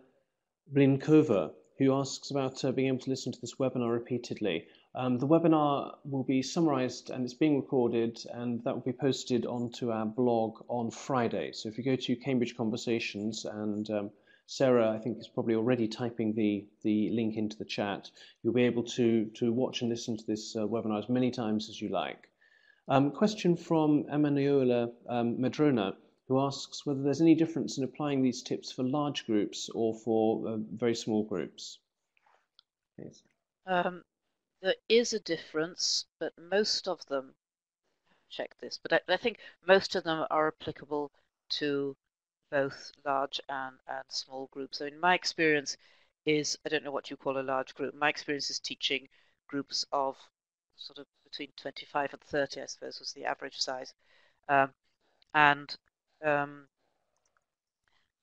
Blinkova, who asks about being able to listen to this webinar repeatedly. The webinar will be summarized and it's being recorded, and that will be posted onto our blog on Friday. So if you go to Cambridge Conversations, and Sarah, I think, is probably already typing the link into the chat, you'll be able to watch and listen to this webinar as many times as you like. Question from Emanuela Madrona, who asks whether there's any difference in applying these tips for large groups or for very small groups. Yes. There is a difference, but most of them, check this, but I think most of them are applicable to both large and small groups. So in my experience is, I don't know what you call a large group. My experience is teaching groups of sort of between 25 and 30, I suppose, was the average size. And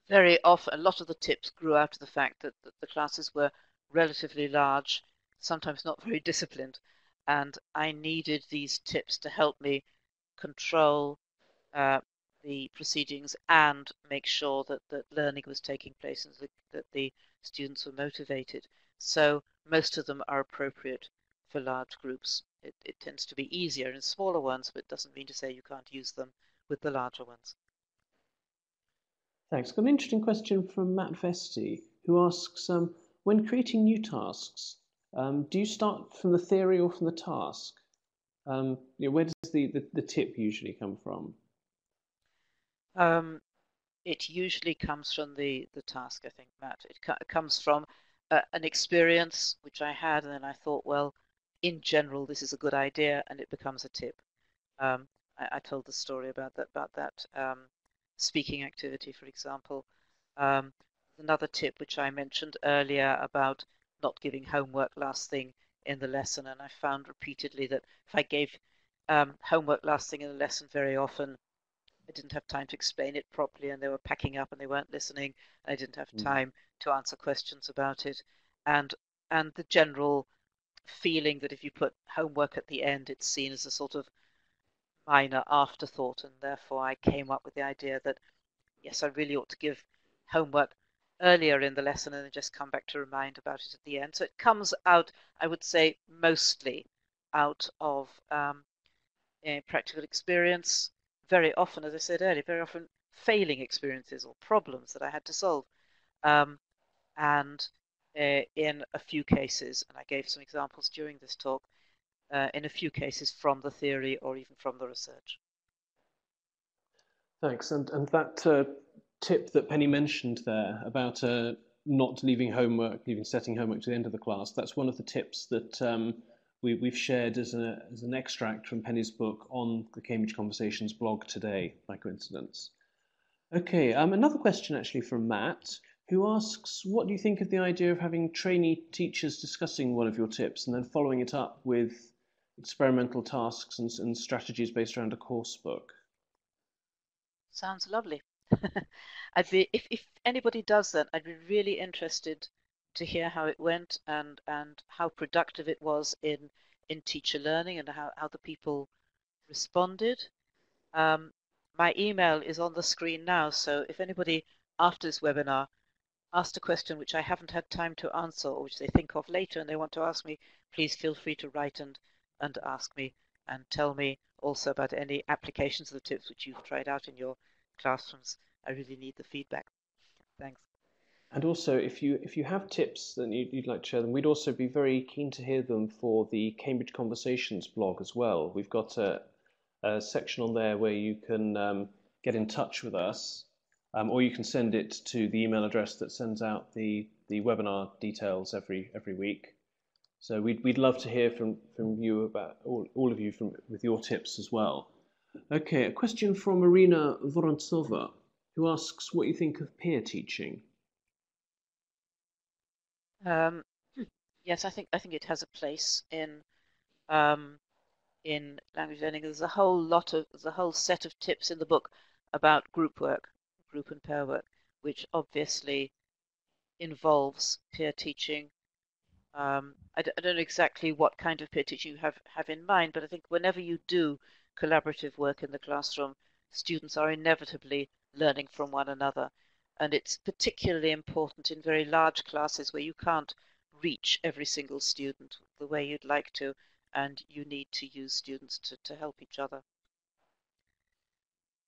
very often, a lot of the tips grew out of the fact that the classes were relatively large, sometimes not very disciplined, and I needed these tips to help me control the proceedings and make sure that learning was taking place and that the students were motivated. So most of them are appropriate for large groups. It tends to be easier in smaller ones, but it doesn't mean to say you can't use them with the larger ones. Thanks. Got an interesting question from Matt Feste, who asks, when creating new tasks, do you start from the theory or from the task? Where does the tip usually come from? It usually comes from the task, I think, Matt. It comes from an experience which I had, and then I thought, well, in general, this is a good idea, and it becomes a tip. I told the story about that speaking activity, for example. Um, Another tip which I mentioned earlier about not giving homework last thing in the lesson, and I found repeatedly that if I gave homework last thing in the lesson very often, I didn't have time to explain it properly, and they were packing up and they weren't listening, and I didn't have time to answer questions about it, and the general feeling that if you put homework at the end, it's seen as a sort of minor afterthought, and therefore I came up with the idea that yes, I really ought to give homework earlier in the lesson and then just come back to remind about it at the end. So it comes out, I would say, mostly out of practical experience. Very often, as I said earlier, very often failing experiences or problems that I had to solve. Um, and in a few cases, and I gave some examples during this talk, in a few cases from the theory or even from the research. Thanks. And that tip that Penny mentioned there about not leaving homework, leaving setting homework to the end of the class, that's one of the tips that we've shared as an extract from Penny's book on the Cambridge Conversations blog today, by coincidence. Okay, another question actually from Matt, who asks, what do you think of the idea of having trainee teachers discussing one of your tips and then following it up with experimental tasks and strategies based around a course book? Sounds lovely. I'd be if anybody does that, I'd be really interested to hear how it went and how productive it was in teacher learning and how the people responded. My email is on the screen now, so if anybody after this webinar asked a question which I haven't had time to answer or which they think of later and they want to ask me, please feel free to write and ask me and tell me also about any applications of the tips which you've tried out in your classrooms. I really need the feedback. Thanks. And also, if you have tips that you'd like to share them, we'd also be very keen to hear them for the Cambridge Conversations blog as well. We've got a section on there where you can get in touch with us, or you can send it to the email address that sends out the webinar details every week. So we'd love to hear from you about all of you with your tips as well. Okay, a question from Marina Vorontsova, who asks what you think of peer teaching. Um, yes, I think it has a place um, in language learning. There's a whole set of tips in the book about group work, group and pair work, which obviously involves peer teaching. I don't know exactly what kind of peer teaching you have in mind, but I think whenever you do collaborative work in the classroom, students are inevitably learning from one another. And it's particularly important in very large classes where you can't reach every single student the way you'd like to, and you need to use students to help each other.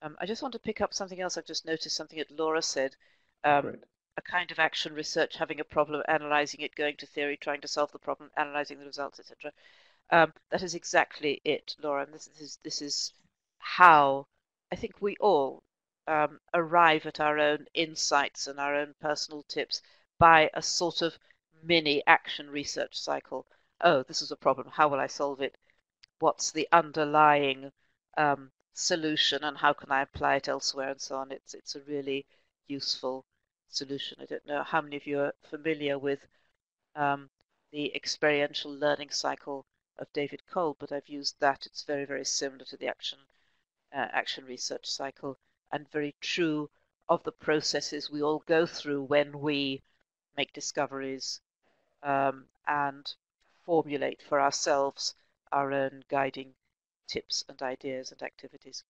I just want to pick up something else. I've just noticed something that Laura said. Great. A kind of action research, having a problem, analyzing it, going to theory, trying to solve the problem, analyzing the results, etc. That is exactly it, Laura. And this is how I think we all arrive at our own insights and our own personal tips by a sort of mini action research cycle. Oh, this is a problem. How will I solve it? What's the underlying solution, and how can I apply it elsewhere, and so on. It's a really useful solution. I don't know how many of you are familiar with the experiential learning cycle of David Cole, but I've used that. It's very, very similar to the action research cycle and very true of the processes we all go through when we make discoveries and formulate for ourselves our own guiding tips and ideas and activities.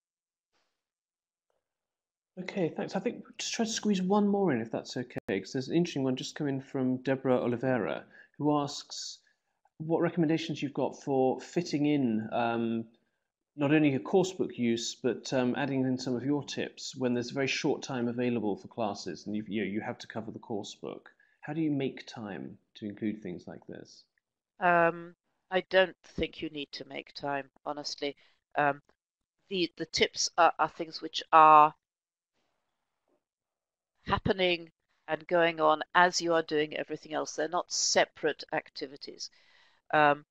Okay, thanks. I think we'll just try to squeeze one more in if that's okay, because there's an interesting one just come in from Deborah Oliveira, who asks what recommendations you've got for fitting in not only a coursebook use, but adding in some of your tips when there's a very short time available for classes and you have to cover the coursebook. How do you make time to include things like this? I don't think you need to make time, honestly. Um, the tips are things which are happening and going on as you are doing everything else. They're not separate activities. Um,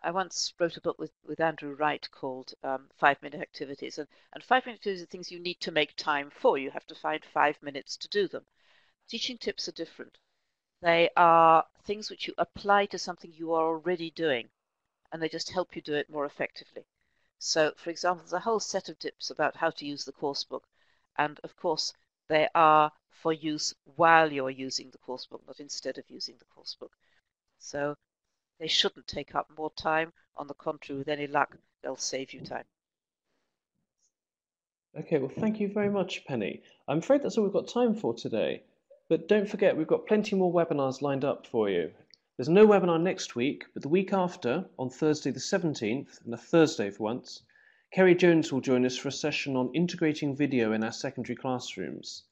I once wrote a book with Andrew Wright called 5-Minute Activities. And 5-minute activities are things you need to make time for. You have to find 5 minutes to do them. Teaching tips are different. They are things which you apply to something you are already doing, and they just help you do it more effectively. So, for example, there's a whole set of tips about how to use the coursebook, and of course, they are for use while you're using the coursebook, not instead of using the coursebook. So they shouldn't take up more time. On the contrary, with any luck, they'll save you time. Okay, well, thank you very much, Penny. I'm afraid that's all we've got time for today. But don't forget, we've got plenty more webinars lined up for you. There's no webinar next week, but the week after, on Thursday the 17th, and a Thursday for once, Kerry Jones will join us for a session on integrating video in our secondary classrooms.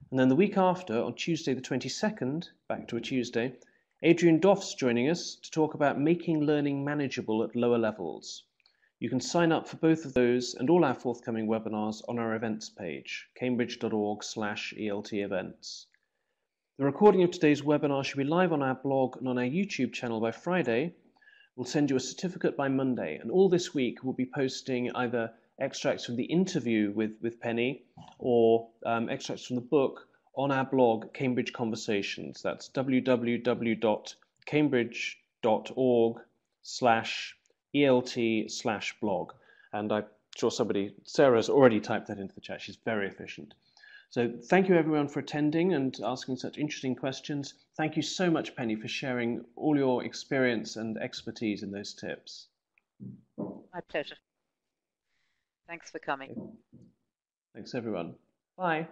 And then the week after, on Tuesday the 22nd, back to a Tuesday, Adrian Doff's joining us to talk about making learning manageable at lower levels. You can sign up for both of those and all our forthcoming webinars on our events page, cambridge.org/ELT events. The recording of today's webinar should be live on our blog and on our YouTube channel by Friday. We'll send you a certificate by Monday, and all this week we'll be posting either extracts from the interview with Penny or extracts from the book on our blog, Cambridge Conversations. That's www.cambridge.org/ELT/blog. And I'm sure Sarah's already typed that into the chat. She's very efficient. So thank you everyone for attending and asking such interesting questions. Thank you so much, Penny, for sharing all your experience and expertise in those tips. My pleasure. Thanks for coming. Thanks everyone. Bye.